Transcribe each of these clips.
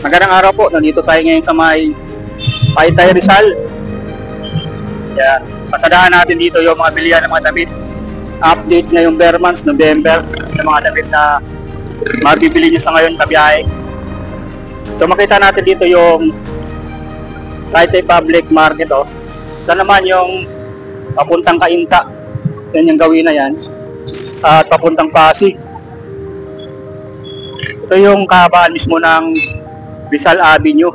Magandang araw po, nandito tayo ngayon sa may Taytay Rizal. Yan, pasadahan natin dito yung mga bilihan ng mga damit. Update ngayong bare months, November, ng mga damit na mabibili nyo sa ngayon kabiyahe. So makita natin dito yung Taytay Public Market. Ito naman yung papuntang Kainta. Yan yung gawin na yan. At papuntang Pasig. Ito yung kahabaan mismo ng Rizal Avenue.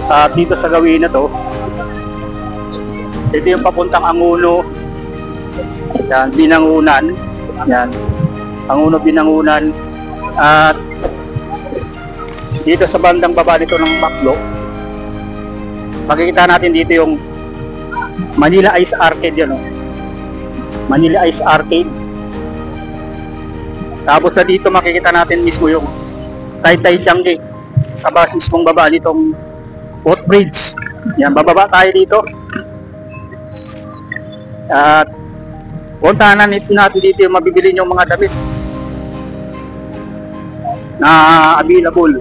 At dito sa gawin na to, ito yung papuntang Anguno. Yan, Binangunan. Yan, Anguno, Binangunan. At dito sa bandang baba nito ng Maclo, makikita natin dito yung Manila Ice Arcade yan. Manila Ice Arcade. Tapos na dito makikita natin mismo yung Taytay Changi sa mismong baba nitong footbridge. Yan, bababa tayo dito. At puntahan natin dito yung mabibili yung mga damit na available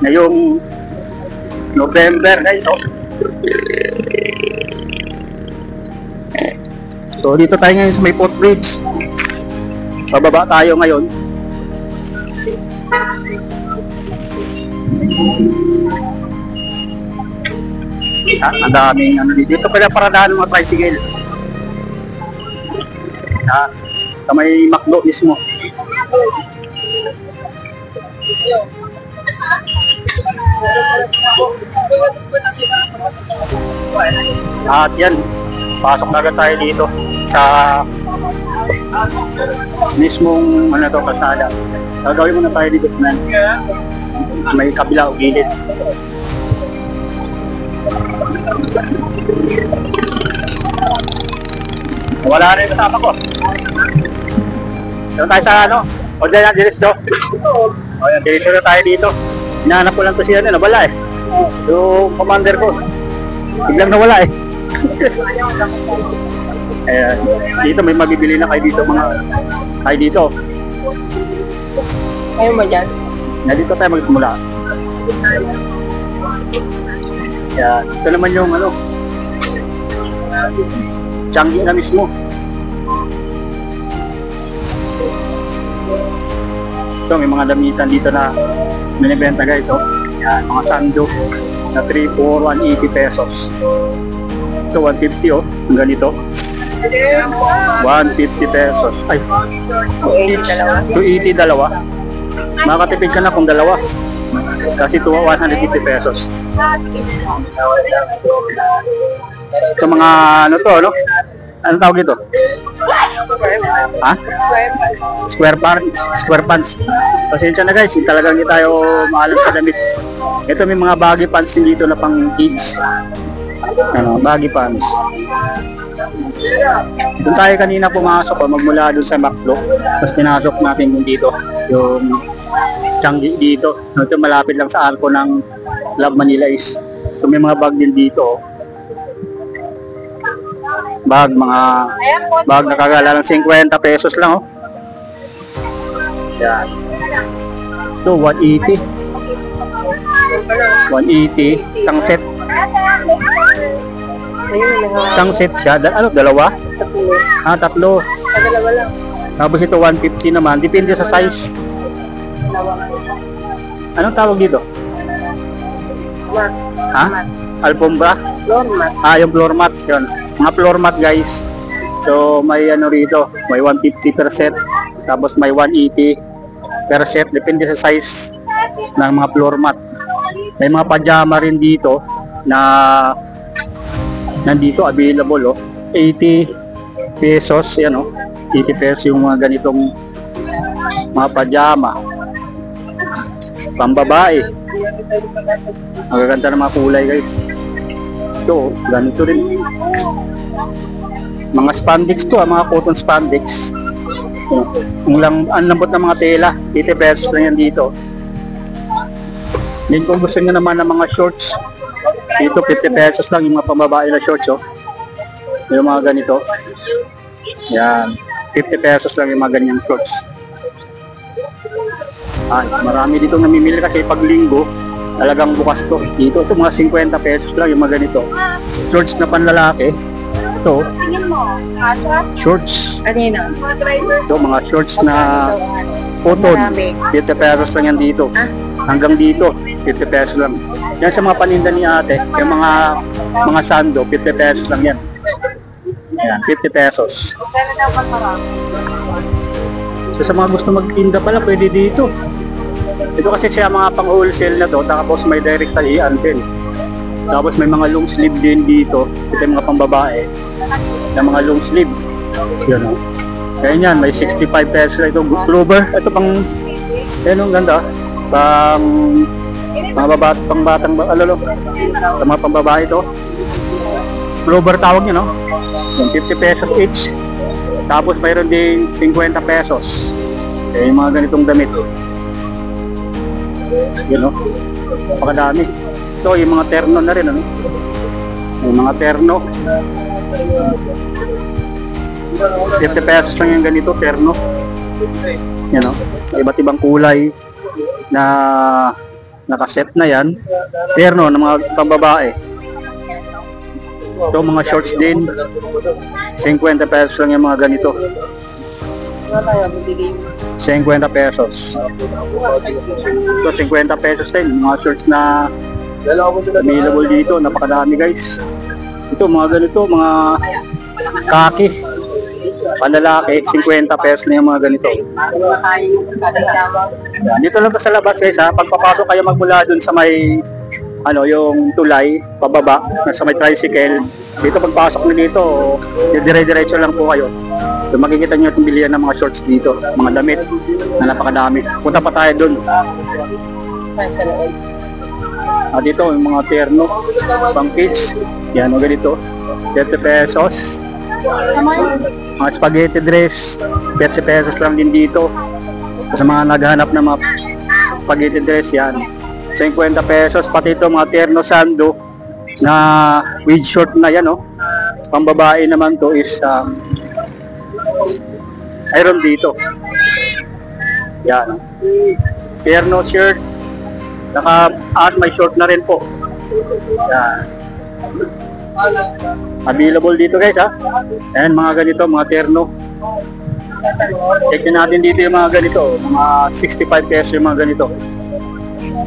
ngayong November, guys. So dito tayo ngayon sa may footbridge. Bababa tayo ngayon. Ang daming ano dito. Dito pala paradahan ng mga tricycle. Sa may Macdo mismo. At yan, pasok na agad tayo dito sa mismong ano to, kalsada. Gagawin muna tayo dito na may kabila o gilid. Wala na yung kasama ko. Doon tayo sa ano? O dyan, diretso. O yan, diretso na tayo dito. Hinahanap ko lang to siya, nawala eh. Yung commander ko, biglang nawala eh. Ayan, dito may mabibili na kayo dito mga kayo dito. Ayaw mo dyan? Na dito tayo magsimula. Ayan, ito naman yung ano, Changi na mismo. Ito, may mga damitan dito na binibenta, guys. Ayan, mga sando na 3 for 180 pesos. Ito 150 ang ganito. 150 pesos. Ay, 280 dalawa. Makakatipid ka na kung dalawa. Kasi ito 150 pesos. Ito mga ano to, no? Anong tawag ito? Ha? Square pants. Square pants. Pasensya na, guys, talagang hindi tayo maalam sa damit. Ito may mga baggy pants dito na pang kids. Ano, baggy pants. Doon tayo kanina pumasok, magmula doon sa Maclo. Tapos pinasok natin yung dito, yung Changi dito. Ito malapit lang sa arko ng Love Manila East. So may mga bag din dito. Bag, mga bag na kagala ng 50 pesos lang. Yan. Ito 180. 180, isang set. Isang set siya. Ano, dalawa? Tatlo. Dalawa lang. Tapos ito 150 naman. Depende sa size. Anong tawag dito? Mat. Ha? Alfombra? Floor mat. Yung floor mat. Yun. Mga floor mat, guys. So may ano rito. May 150 per set. Tapos may 180 per set. Depende sa size ng mga floor mat. May mga pajama rin dito na nandito available 80 pesos yan 80 pesos yung mga ganitong mga pajama pambabae. Magaganda ng mga kulay, guys. Ito ganito rin mga spandex to, mga cotton spandex. Ang lambot ng mga tela, 80 pesos lang yan dito. Then kung gusto nyo naman ng mga shorts, dito 50 pesos lang yung mga pambabae na shorts. Yung mga ganito. Yan, 50 pesos lang yung mga ganyang shorts. Marami dito namimili kasi pag linggo, talagang bukas to. Dito, ito mga 50 pesos lang yung mga ganito. Shorts na panlalaki. Ito, Tingnan mo. Asa? shorts. Kanina. Mga driver. Ito, mga shorts na cotton. 50 pesos lang yan dito. Hanggang dito, 50 pesos lang. Yan sa mga paninda ni ate, yung mga sando, 50 pesos lang yan. Yan, 50 pesos. Kaya dapat marami. So sa mga gusto magtinda pala, pwede dito. Ito kasi siya mga pang wholesale na to, tapos may direct talian din. Tapos may mga long sleeve din dito. Ito yung mga pambabae na mga long sleeve. Yan o. Kaya yan, may 65 pesos lang ito. Clover, ito pang, yan o, ganda. Pang batang, alalo, sa mga pambabae ito. Clover tawag nyo, no? Yung 50 pesos each. Tapos mayroon din 50 pesos. Kaya yung mga ganitong damit. Yun o. Napakadami. Ito yung mga terno na rin. Ano? Yung mga terno. 50 pesos lang yung ganito, terno. Yan o. Iba't ibang kulay na nakaset na yan. Terno ng mga pambabae. Ito mga shorts din. 50 pesos lang yung mga ganito. 50 pesos. Ito 50 pesos din. Mga shorts na available dito. Napakadami guys. Ito mga ganito. Mga kaki. Panlalaki. 50 pesos na yung mga ganito. Dito lang to sa labas guys ha. Pagpapasok kayo magmula dun sa may yung tulay, pababa, sa may tricycle. Dito pagpasok nyo dito, dire-diretso lang po kayo. So makikita nyo itong bilihan ng mga shorts dito, mga damit na napakadami. Punta pa tayo dun. Dito yung mga terno, pang kids. Yan o ganito, 30 pesos. Mga spaghetti dress, 30 pesos lang din dito. Sa mga naghahanap ng mga spaghetti dress, yan 50 pesos. Pati ito mga terno sando na with short na yan, oh. Pambabae naman to is iron dito. Yan. Terno shirt. May short na rin po. Yan. Available dito guys ha. Ayan mga ganito, mga terno. Check natin dito yung mga ganito. Mga 65 pesos yung mga ganito.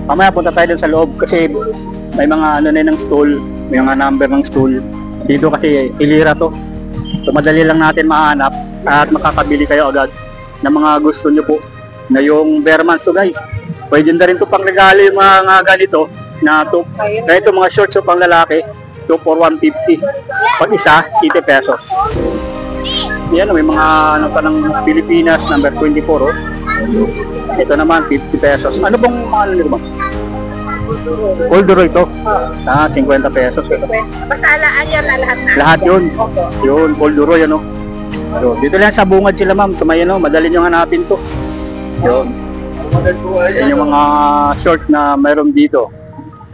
Mamaya punta tayo dun sa loob kasi may mga ng stool, may mga number ng stool. Dito kasi hilira to. So madali lang natin mahanap at makakabili kayo agad ng mga gusto nyo po na yung Bearmans to guys. Pwede na rin to pang regalo yung mga ganito na to. Kaya ito mga shorts so pang lalaki, 2 for 150. Pag isa, 80 pesos. Yan may mga ng Pilipinas number 24 oh. Ito naman 50 pesos. Ano bang nito ba? Olduro ito. 50 pesos. Basta alaan yan na lahat na. Lahat yun. Yun, Olduro yan oh. So, dito lang sa bungad sila ma'am. So may madali nyo hanapin to. Yun. Yan yung mga shorts na mayroon dito.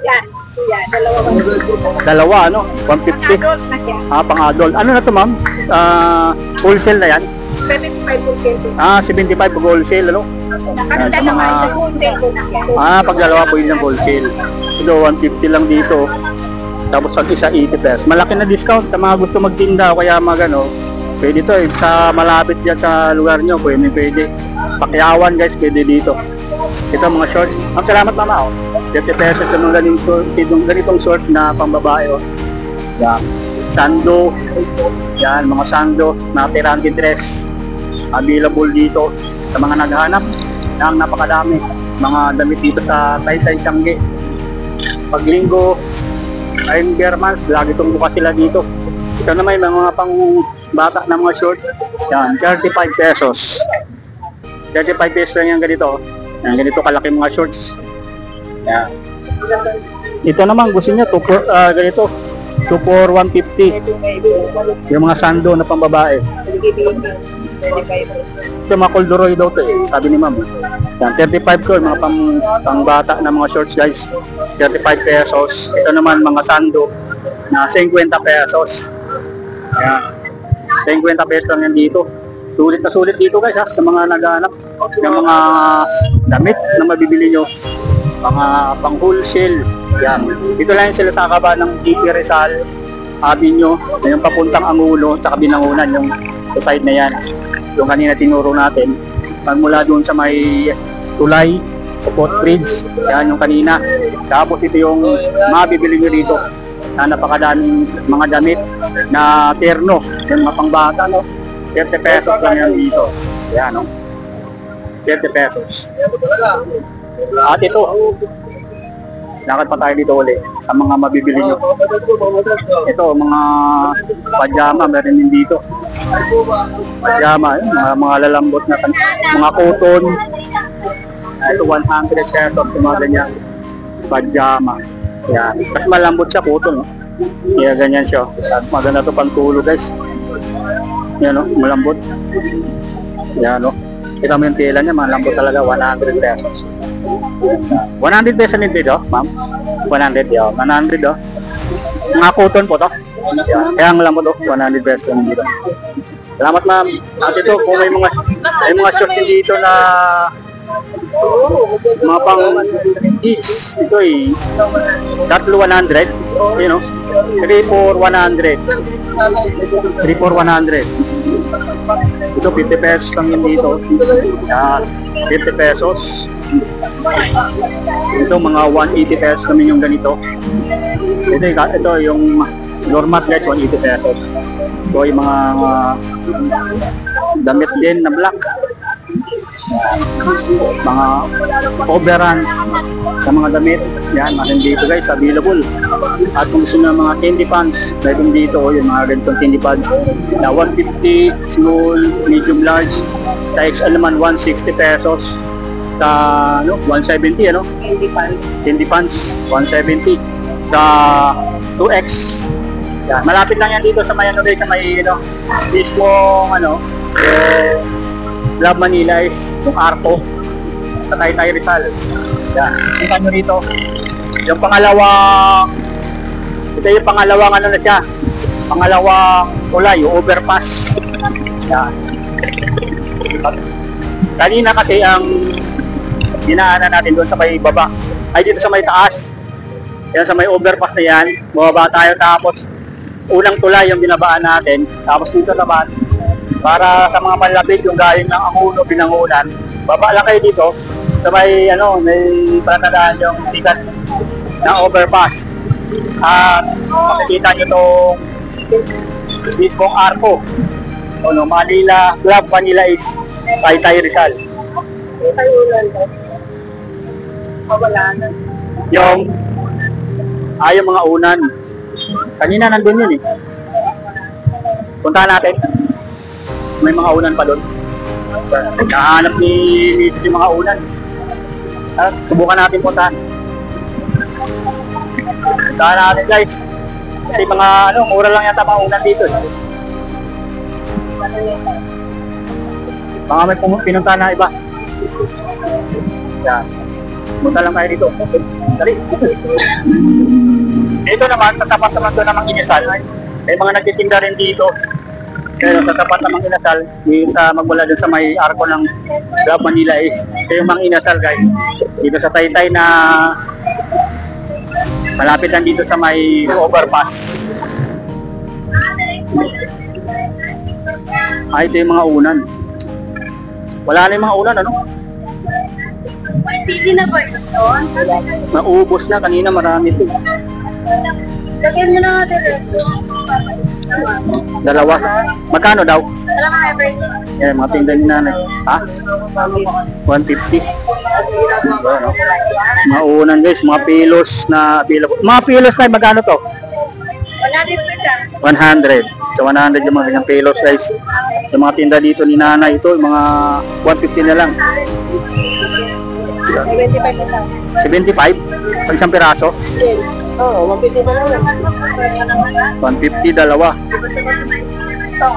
Yan. Yan. Dalawa ano? 150. Adult na siya. Pang adult. Ano na to ma'am? Wholesale na yan? 75%. 75 pag wholesale ano? Ano dalawa? Sa wholesale ko na siya. Pag dalawa po yun ng wholesale. Ito 150 lang dito. Tapos pag isa 80 pesos. Malaki na discount sa mga gusto magtinda o kaya pwede to sa malapit dyan sa lugar nyo. Pwede. Pakyawan guys, pwede dito. Ito mga shorts. Salamat mama 30 pesos yung ganitong short na pambabae oh. Yan. Sando. Yan, mga sando na tirante dress. Available dito sa mga naghahanap ng napakadami mga damit dito sa Taytay Tiangge. Pag linggo ay Bearmans, lagi itong bukas sila dito. Ito na may mga pang bata na mga short. Yan, 35 pesos. 35 pesos lang yung ganito. Yan, ganito kalaki mga shorts. Yan. Ito naman gusto niya ganito 2 for 150. Yung mga sando na pambabae. Ito mga Colduroy daw to sabi ni ma'am. Yan, 35 ko, mga pang bata na mga shorts guys. 35 pesos. Ito naman mga sando na 50 pesos. Yan. 50 pesos lang yan dito. Sulit na sulit dito guys ha, sa mga naghahanap ng mga damit na mabibili nyo. Mga pang wholesale. Yan. Dito lang sila sa kaba ng DP Rizal Avenue, yung papuntang Angulo sa Kabinangunan, yung sa side na yan. Yung kanina tinuro natin. Magmula doon sa may tulay, footbridge, yan yung kanina. Tapos ito yung mabibili nyo dito na napakadaming mga damit na terno, yung mga pangbata, no? 30 pesos lang yan dito. Yan, no? 30 pesos. At ito, lakad pa tayo dito ulit sa mga mabibili nyo. Ito, mga pajama, meron din dito. Pajama, mga lalambot na mga cotton. Ito, 100 pesos, mga ganyan. Pajama. Yan. Mas malambot siya, cotton. No? Kaya ganyan siya. At maganda ito pang tulog, guys. Yan, no? Malambot. Yan, no? Kita mo yung tela niya, malambot talaga, 100 pesos. 100 pesos din dito, ma'am? 100, yun. 100, oh. Mga cotton po to. Kaya ang lambot, oh. 100 pesos din dito. Salamat, ma'am. At ito, kung may mga shorts din dito na mga pang kids, ito eh, tatlo 100, you know, 3 for 100. 3 for 100. Ito, 50 pesos lang yun dito. Yan, 50 pesos. Ito, mga 180 pesos namin yung ganito. Ito yung normal guys, 180 pesos. Ito yung mga damit din na black. Mga overruns sa mga damit. Yan, maraming dito guys, available. At kung gusto na mga candy pants, meron dito yung mga ganitong candy pants na 150, small, medium, large. Sa XL naman, 160 pesos. Sa 170, ano? Candy pants, 170. Sa 2X. Yan, malapit lang yan dito sa may guys, sa may mismong Love Manila is yung Arco sa Taytay Rizal. Yan. Tingnan nyo rito. Yung pangalawang na siya. Pangalawang tulay, yung overpass. Yan. Kanina kasi ang dinaanan natin doon sa may baba. Ay dito sa may taas. Yan sa may overpass na yan. Bumaba tayo tapos unang tulay yung binabaan natin. Tapos dito naman para sa mga malapit yung galing ng Angulo, Binangunan, baba lang kayo dito sa may may palatandaan yung tikat na overpass. At makikita nyo itong mismong Arco. Manila, Club Manila is Taytay Rizal. Wala na. Yung mga unan. Kanina nandun yun eh. Puntahan natin. May mga unan pa doon. Nakahanap ni yung mga unan. At subukan natin puntahan. Puntahan natin guys. Kasi mga mura lang yata mga unan dito. Baka may pinuntahan na iba. Yan. Punta lang tayo dito. Dali. Dito naman, sa tapat naman doon namang Inasal. May mga nagtitinda rin dito. Pero sa tapat namang Inasal, sa magmula dun sa may Arco ng Club Manila is ito yung mga Inasal guys. Dito sa Taytay na malapit lang dito sa may overpass. Ito yung mga unan. Wala na yung mga unan, ano? Hindi na ba ito? Naubos na, kanina marami ito. Lagyan mo na diretso. Dalawa. Magkano daw? Wala ka everything. Yan, mga tinda ni nanay. Ha? 150. Mga unan guys, mga pilos na available. Mga pilos na, magkano to? 100 siya. 100. So 100 yung mga ganyang pilos guys. Yung mga tinda dito ni nanay, ito, yung mga 150 na lang. 75 na siya. 75? Pag isang piraso? Oo, 150 na lang. 150, dalawa. Ito.